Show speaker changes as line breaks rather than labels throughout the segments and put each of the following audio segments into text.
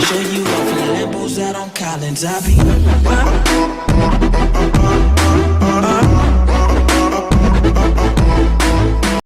show you off in Lambos out on Collins.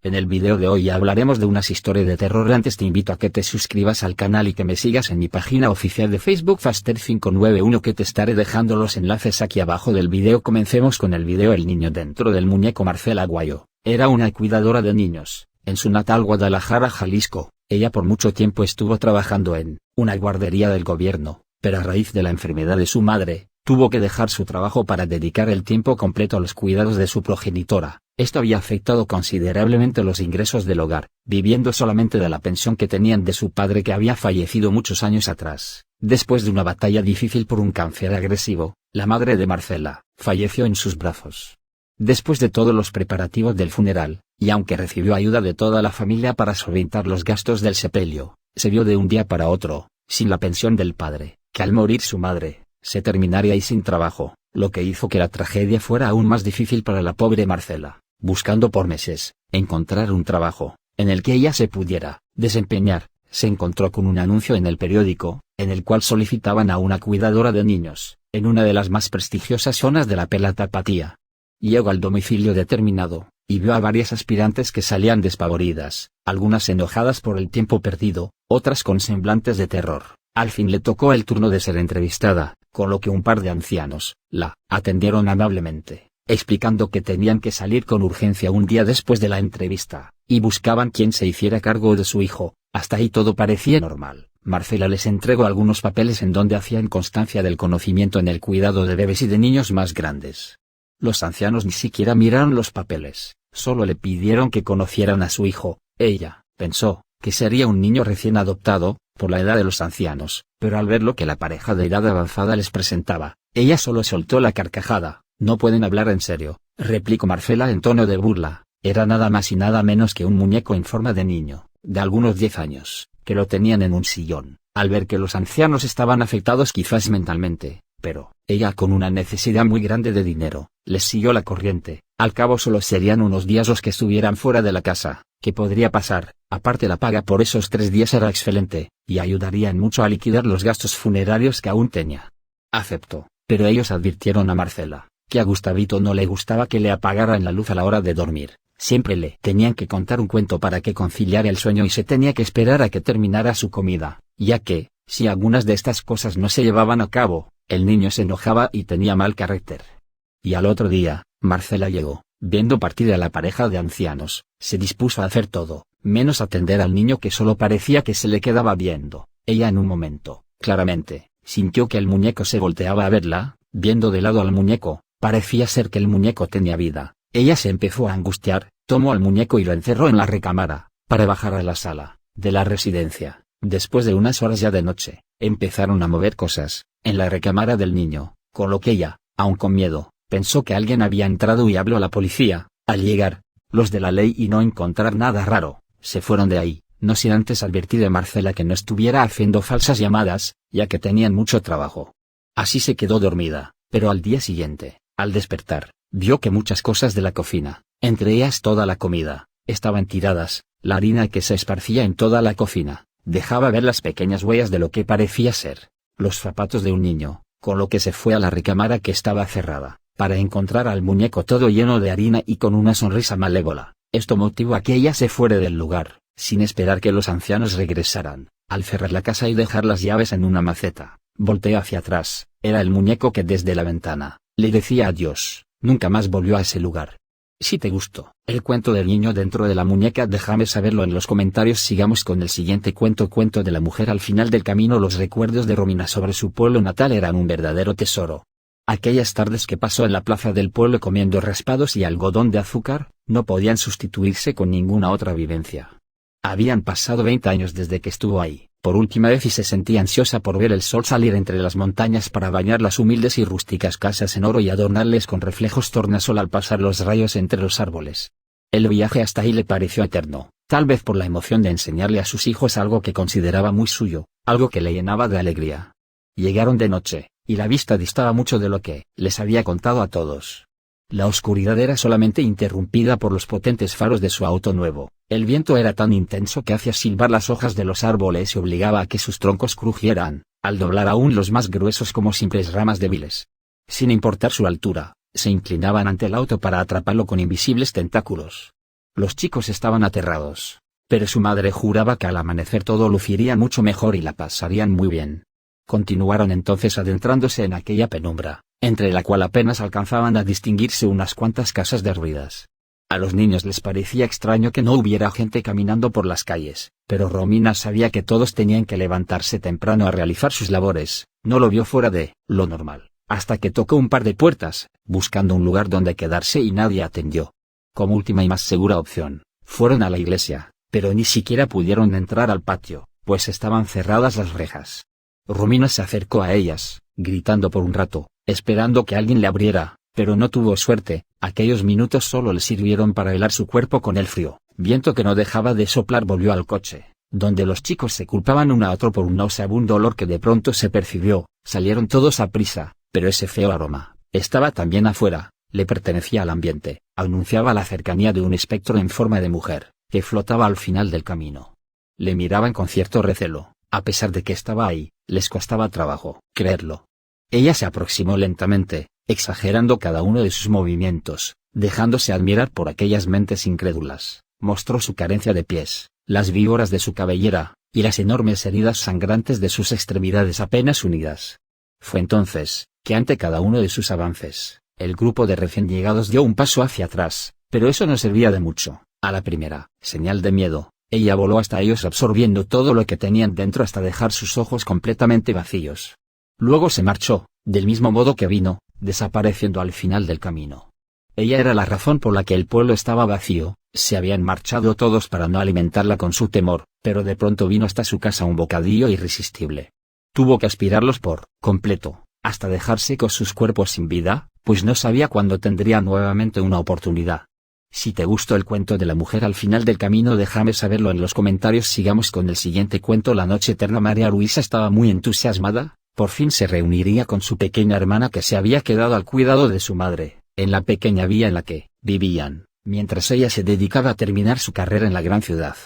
En el video de hoy hablaremos de unas historias de terror. Antes te invito a que te suscribas al canal y que me sigas en mi página oficial de Facebook Faster591, que te estaré dejando los enlaces aquí abajo del video. Comencemos con el video. El niño dentro del muñeco. Marcela Aguayo era una cuidadora de niños en su natal Guadalajara, Jalisco. Ella por mucho tiempo estuvo trabajando en una guardería del gobierno, pero a raíz de la enfermedad de su madre, tuvo que dejar su trabajo para dedicar el tiempo completo a los cuidados de su progenitora. Esto había afectado considerablemente los ingresos del hogar, viviendo solamente de la pensión que tenían de su padre, que había fallecido muchos años atrás. Después de una batalla difícil por un cáncer agresivo, la madre de Marcela falleció en sus brazos. Después de todos los preparativos del funeral, y aunque recibió ayuda de toda la familia para solventar los gastos del sepelio, se vio de un día para otro, sin la pensión del padre, que al morir su madre, se terminaría y sin trabajo, lo que hizo que la tragedia fuera aún más difícil para la pobre Marcela. Buscando por meses encontrar un trabajo en el que ella se pudiera desempeñar, se encontró con un anuncio en el periódico, en el cual solicitaban a una cuidadora de niños, en una de las más prestigiosas zonas de la Perla Tapatía. Llegó al domicilio determinado, y vio a varias aspirantes que salían despavoridas, algunas enojadas por el tiempo perdido, otras con semblantes de terror. Al fin le tocó el turno de ser entrevistada, con lo que un par de ancianos la atendieron amablemente, explicando que tenían que salir con urgencia un día después de la entrevista, y buscaban quien se hiciera cargo de su hijo. Hasta ahí todo parecía normal. Marcela les entregó algunos papeles en donde hacían constancia del conocimiento en el cuidado de bebés y de niños más grandes. Los ancianos ni siquiera miraron los papeles, solo le pidieron que conocieran a su hijo. Ella pensó que sería un niño recién adoptado, por la edad de los ancianos, pero al ver lo que la pareja de edad avanzada les presentaba, ella solo soltó la carcajada. «No pueden hablar en serio», replicó Marcela en tono de burla. Era nada más y nada menos que un muñeco en forma de niño, de algunos 10 años, que lo tenían en un sillón. Al ver que los ancianos estaban afectados quizás mentalmente, pero ella con una necesidad muy grande de dinero, les siguió la corriente. Al cabo solo serían unos días los que estuvieran fuera de la casa. ¿Qué podría pasar? Aparte la paga por esos 3 días era excelente, y ayudarían mucho a liquidar los gastos funerarios que aún tenía. Aceptó, pero ellos advirtieron a Marcela que a Gustavito no le gustaba que le apagaran la luz a la hora de dormir. Siempre le tenían que contar un cuento para que conciliara el sueño y se tenía que esperar a que terminara su comida, ya que, si algunas de estas cosas no se llevaban a cabo, el niño se enojaba y tenía mal carácter. Y al otro día, Marcela llegó, viendo partir a la pareja de ancianos, se dispuso a hacer todo, menos atender al niño que solo parecía que se le quedaba viendo. Ella en un momento, claramente, sintió que el muñeco se volteaba a verla, viendo de lado al muñeco. Parecía ser que el muñeco tenía vida. Ella se empezó a angustiar, tomó al muñeco y lo encerró en la recámara, para bajar a la sala de la residencia. Después de unas horas ya de noche, empezaron a mover cosas en la recámara del niño, con lo que ella, aun con miedo, pensó que alguien había entrado y habló a la policía. Al llegar los de la ley y no encontrar nada raro, se fueron de ahí, no sin antes advertir a Marcela que no estuviera haciendo falsas llamadas, ya que tenían mucho trabajo. Así se quedó dormida, pero al día siguiente, al despertar, vio que muchas cosas de la cocina, entre ellas toda la comida, estaban tiradas. La harina que se esparcía en toda la cocina dejaba ver las pequeñas huellas de lo que parecía ser los zapatos de un niño, con lo que se fue a la recámara que estaba cerrada, para encontrar al muñeco todo lleno de harina y con una sonrisa malévola. Esto motivó a que ella se fuera del lugar, sin esperar que los ancianos regresaran. Al cerrar la casa y dejar las llaves en una maceta, volteó hacia atrás. Era el muñeco que desde la ventana le decía adiós. Nunca más volvió a ese lugar. Si te gustó el cuento del niño dentro de la muñeca, déjame saberlo en los comentarios. Sigamos con el siguiente cuento. Cuento de la mujer al final del camino. Los recuerdos de Romina sobre su pueblo natal eran un verdadero tesoro. Aquellas tardes que pasó en la plaza del pueblo comiendo raspados y algodón de azúcar, no podían sustituirse con ninguna otra vivencia. Habían pasado 20 años desde que estuvo ahí, por última vez, y se sentía ansiosa por ver el sol salir entre las montañas para bañar las humildes y rústicas casas en oro y adornarles con reflejos tornasol al pasar los rayos entre los árboles. El viaje hasta ahí le pareció eterno, tal vez por la emoción de enseñarle a sus hijos algo que consideraba muy suyo, algo que le llenaba de alegría. Llegaron de noche, y la vista distaba mucho de lo que les había contado a todos. La oscuridad era solamente interrumpida por los potentes faros de su auto nuevo. El viento era tan intenso que hacía silbar las hojas de los árboles y obligaba a que sus troncos crujieran. al doblar aún los más gruesos como simples ramas débiles. Sin importar su altura, se inclinaban ante el auto para atraparlo con invisibles tentáculos. Los chicos estaban aterrados, pero su madre juraba que al amanecer todo luciría mucho mejor y la pasarían muy bien. Continuaron entonces adentrándose en aquella penumbra, entre la cual apenas alcanzaban a distinguirse unas cuantas casas derruidas. A los niños les parecía extraño que no hubiera gente caminando por las calles, pero Romina sabía que todos tenían que levantarse temprano a realizar sus labores. No lo vio fuera de lo normal, hasta que tocó un par de puertas, buscando un lugar donde quedarse y nadie atendió. Como última y más segura opción, fueron a la iglesia, pero ni siquiera pudieron entrar al patio, pues estaban cerradas las rejas. Romina se acercó a ellas, gritando por un rato, esperando que alguien le abriera, pero no tuvo suerte. Aquellos minutos solo le sirvieron para helar su cuerpo con el frío. Viento que no dejaba de soplar volvió al coche, donde los chicos se culpaban uno a otro por un nauseabundo olor que de pronto se percibió. Salieron todos a prisa, pero ese feo aroma estaba también afuera, le pertenecía al ambiente, anunciaba la cercanía de un espectro en forma de mujer, que flotaba al final del camino. Le miraban con cierto recelo, a pesar de que estaba ahí, les costaba trabajo creerlo. Ella se aproximó lentamente, exagerando cada uno de sus movimientos, dejándose admirar por aquellas mentes incrédulas. Mostró su carencia de pies, las víboras de su cabellera, y las enormes heridas sangrantes de sus extremidades apenas unidas. Fue entonces, que ante cada uno de sus avances, el grupo de recién llegados dio un paso hacia atrás, pero eso no servía de mucho. A la primera señal de miedo, ella voló hasta ellos absorbiendo todo lo que tenían dentro hasta dejar sus ojos completamente vacíos. Luego se marchó, del mismo modo que vino, desapareciendo al final del camino. Ella era la razón por la que el pueblo estaba vacío. Se habían marchado todos para no alimentarla con su temor, pero de pronto vino hasta su casa un bocadillo irresistible. Tuvo que aspirarlos por completo, hasta dejar secos sus cuerpos sin vida, pues no sabía cuándo tendría nuevamente una oportunidad. Si te gustó el cuento de la mujer al final del camino, déjame saberlo en los comentarios. Sigamos con el siguiente cuento. La noche eterna. María Luisa estaba muy entusiasmada, por fin se reuniría con su pequeña hermana que se había quedado al cuidado de su madre, en la pequeña villa en la que vivían, mientras ella se dedicaba a terminar su carrera en la gran ciudad.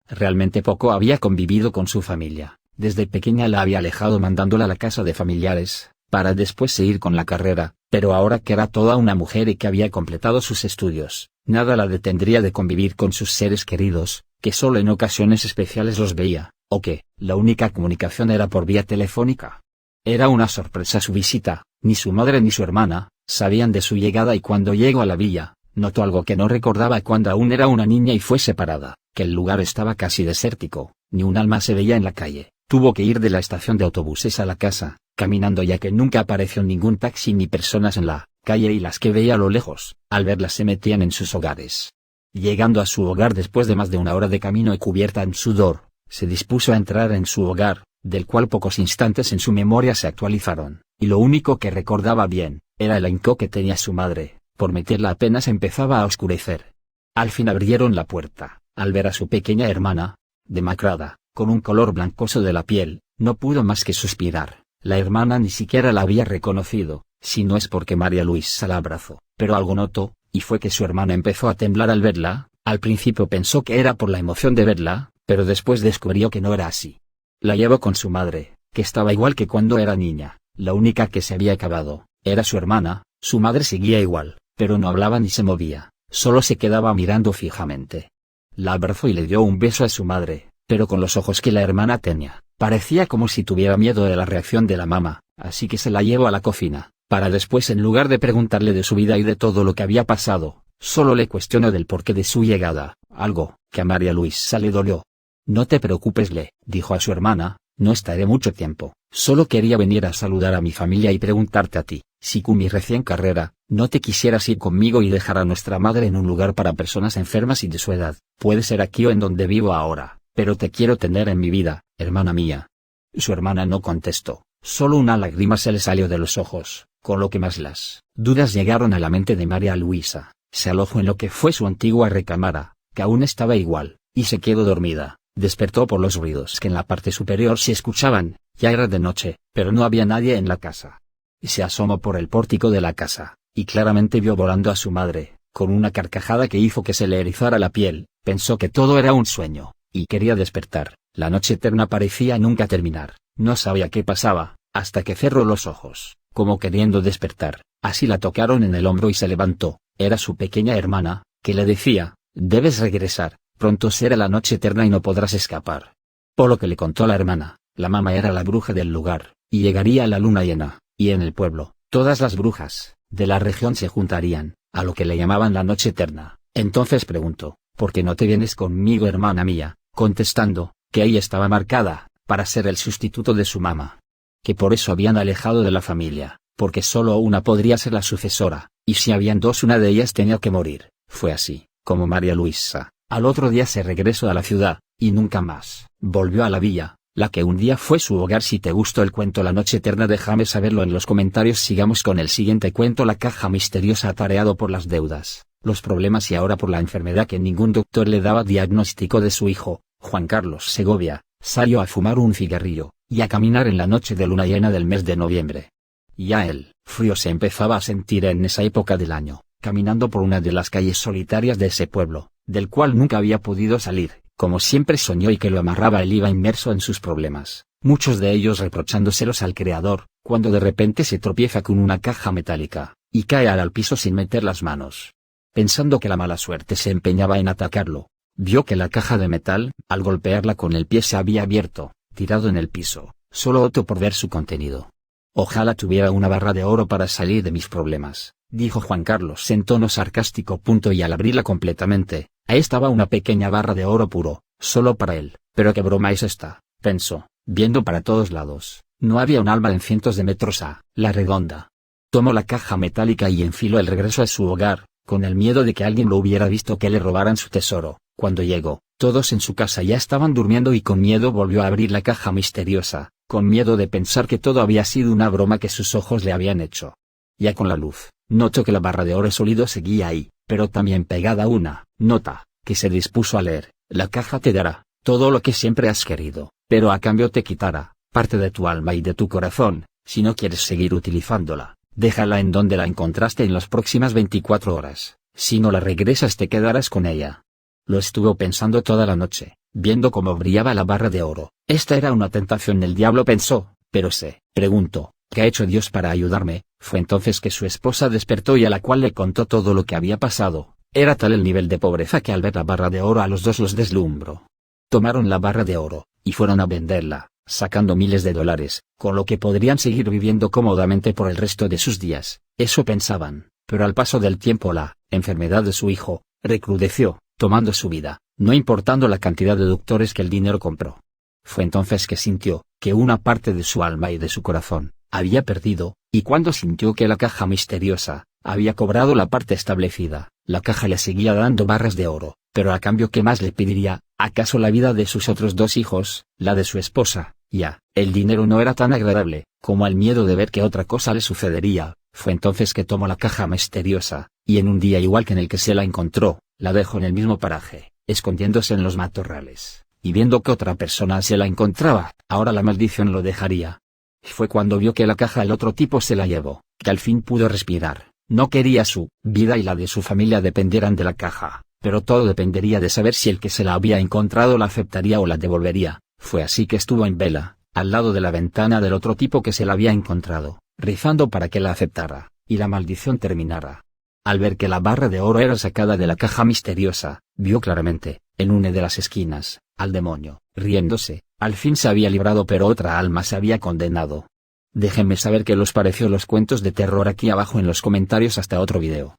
Realmente poco había convivido con su familia, desde pequeña la había alejado mandándola a la casa de familiares, para después seguir con la carrera, pero ahora que era toda una mujer y que había completado sus estudios, nada la detendría de convivir con sus seres queridos, que solo en ocasiones especiales los veía, o que la única comunicación era por vía telefónica. Era una sorpresa su visita. Ni su madre ni su hermana sabían de su llegada, y cuando llegó a la villa, notó algo que no recordaba cuando aún era una niña y fue separada, que el lugar estaba casi desértico, ni un alma se veía en la calle. Tuvo que ir de la estación de autobuses a la casa, caminando, ya que nunca apareció ningún taxi ni personas en la calle, y las que veía a lo lejos, al verlas se metían en sus hogares. Llegando a su hogar después de más de una hora de camino y cubierta en sudor, se dispuso a entrar en su hogar, del cual pocos instantes en su memoria se actualizaron, y lo único que recordaba bien, era el ahínco que tenía su madre, por meterla apenas empezaba a oscurecer. Al fin abrieron la puerta, al ver a su pequeña hermana, demacrada, con un color blancoso de la piel, no pudo más que suspirar. La hermana ni siquiera la había reconocido, si no es porque María Luisa la abrazó, pero algo notó, y fue que su hermana empezó a temblar al verla. Al principio pensó que era por la emoción de verla, pero después descubrió que no era así. La llevó con su madre, que estaba igual que cuando era niña. La única que se había acabado era su hermana. Su madre seguía igual, pero no hablaba ni se movía, solo se quedaba mirando fijamente. La abrazó y le dio un beso a su madre, pero con los ojos que la hermana tenía, parecía como si tuviera miedo de la reacción de la mamá, así que se la llevó a la cocina, para después, en lugar de preguntarle de su vida y de todo lo que había pasado, solo le cuestionó del porqué de su llegada, algo que a María Luisa le dolió. No te preocupes, le dijo a su hermana, no estaré mucho tiempo, solo quería venir a saludar a mi familia y preguntarte a ti, si con mi recién carrera, no te quisieras ir conmigo y dejar a nuestra madre en un lugar para personas enfermas y de su edad. Puede ser aquí o en donde vivo ahora, pero te quiero tener en mi vida, hermana mía. Su hermana no contestó, solo una lágrima se le salió de los ojos, con lo que más las dudas llegaron a la mente de María Luisa. Se alojó en lo que fue su antigua recámara, que aún estaba igual, y se quedó dormida. Despertó por los ruidos que en la parte superior se escuchaban. Ya era de noche, pero no había nadie en la casa. Se asomó por el pórtico de la casa, y claramente vio volando a su madre, con una carcajada que hizo que se le erizara la piel. Pensó que todo era un sueño, y quería despertar. La noche eterna parecía nunca terminar. No sabía qué pasaba, hasta que cerró los ojos, como queriendo despertar. Así la tocaron en el hombro y se levantó. Era su pequeña hermana, que le decía: debes regresar, pronto será la noche eterna y no podrás escapar. Por lo que le contó la hermana, la mamá era la bruja del lugar, y llegaría la luna llena, y en el pueblo, todas las brujas de la región se juntarían, a lo que le llamaban la noche eterna. Entonces preguntó: ¿por qué no te vienes conmigo, hermana mía? Contestando, que ella estaba marcada, para ser el sustituto de su mamá. Que por eso habían alejado de la familia, porque solo una podría ser la sucesora, y si habían dos una de ellas tenía que morir. Fue así, como María Luisa, al otro día se regresó a la ciudad, y nunca más volvió a la villa, la que un día fue su hogar. Si te gustó el cuento La Noche Eterna, déjame saberlo en los comentarios. Sigamos con el siguiente cuento. La caja misteriosa. Atareado por las deudas, los problemas y ahora por la enfermedad que ningún doctor le daba diagnóstico de su hijo, Juan Carlos Segovia, salió a fumar un cigarrillo, y a caminar en la noche de luna llena del mes de noviembre. Ya el frío se empezaba a sentir en esa época del año, caminando por una de las calles solitarias de ese pueblo, del cual nunca había podido salir, como siempre soñó y que lo amarraba. Él iba inmerso en sus problemas, muchos de ellos reprochándoselos al Creador, cuando de repente se tropieza con una caja metálica, y cae al piso sin meter las manos. Pensando que la mala suerte se empeñaba en atacarlo, vio que la caja de metal, al golpearla con el pie, se había abierto, tirado en el piso. Solo optó por ver su contenido. Ojalá tuviera una barra de oro para salir de mis problemas, dijo Juan Carlos en tono sarcástico. Y al abrirla completamente, ahí estaba una pequeña barra de oro puro, solo para él. Pero qué broma es esta, pensó, viendo para todos lados. No había un alma en cientos de metros a la redonda. Tomó la caja metálica y enfiló el regreso a su hogar, con el miedo de que alguien lo hubiera visto, que le robaran su tesoro. Cuando llegó, todos en su casa ya estaban durmiendo y con miedo volvió a abrir la caja misteriosa, con miedo de pensar que todo había sido una broma que sus ojos le habían hecho. Ya con la luz, notó que la barra de oro sólido seguía ahí, pero también pegada una nota, que se dispuso a leer: la caja te dará todo lo que siempre has querido, pero a cambio te quitará parte de tu alma y de tu corazón. Si no quieres seguir utilizándola, déjala en donde la encontraste en las próximas 24 horas, si no la regresas te quedarás con ella. Lo estuvo pensando toda la noche, viendo cómo brillaba la barra de oro. Esta era una tentación del diablo, pensó, pero se preguntó: ¿qué ha hecho Dios para ayudarme? Fue entonces que su esposa despertó y a la cual le contó todo lo que había pasado. Era tal el nivel de pobreza que al ver la barra de oro a los dos los deslumbró. Tomaron la barra de oro, y fueron a venderla, sacando miles de dólares, con lo que podrían seguir viviendo cómodamente por el resto de sus días. Eso pensaban, pero al paso del tiempo la enfermedad de su hijo recrudeció, tomando su vida, no importando la cantidad de doctores que el dinero compró. Fue entonces que sintió que una parte de su alma y de su corazón había perdido, y cuando sintió que la caja misteriosa había cobrado la parte establecida, la caja le seguía dando barras de oro, pero a cambio ¿qué más le pediría? ¿Acaso la vida de sus otros dos hijos, la de su esposa? Ya, el dinero no era tan agradable, como el miedo de ver que otra cosa le sucedería. Fue entonces que tomó la caja misteriosa, y en un día igual que en el que se la encontró, la dejó en el mismo paraje, escondiéndose en los matorrales, y viendo que otra persona se la encontraba, ahora la maldición lo dejaría. Fue cuando vio que la caja el otro tipo se la llevó, que al fin pudo respirar. No quería su vida y la de su familia dependieran de la caja, pero todo dependería de saber si el que se la había encontrado la aceptaría o la devolvería. Fue así que estuvo en vela, al lado de la ventana del otro tipo que se la había encontrado, rezando para que la aceptara, y la maldición terminara. Al ver que la barra de oro era sacada de la caja misteriosa, vio claramente, en una de las esquinas, al demonio, riéndose. Al fin se había librado, pero otra alma se había condenado. Déjenme saber qué les pareció los cuentos de terror aquí abajo en los comentarios. Hasta otro video.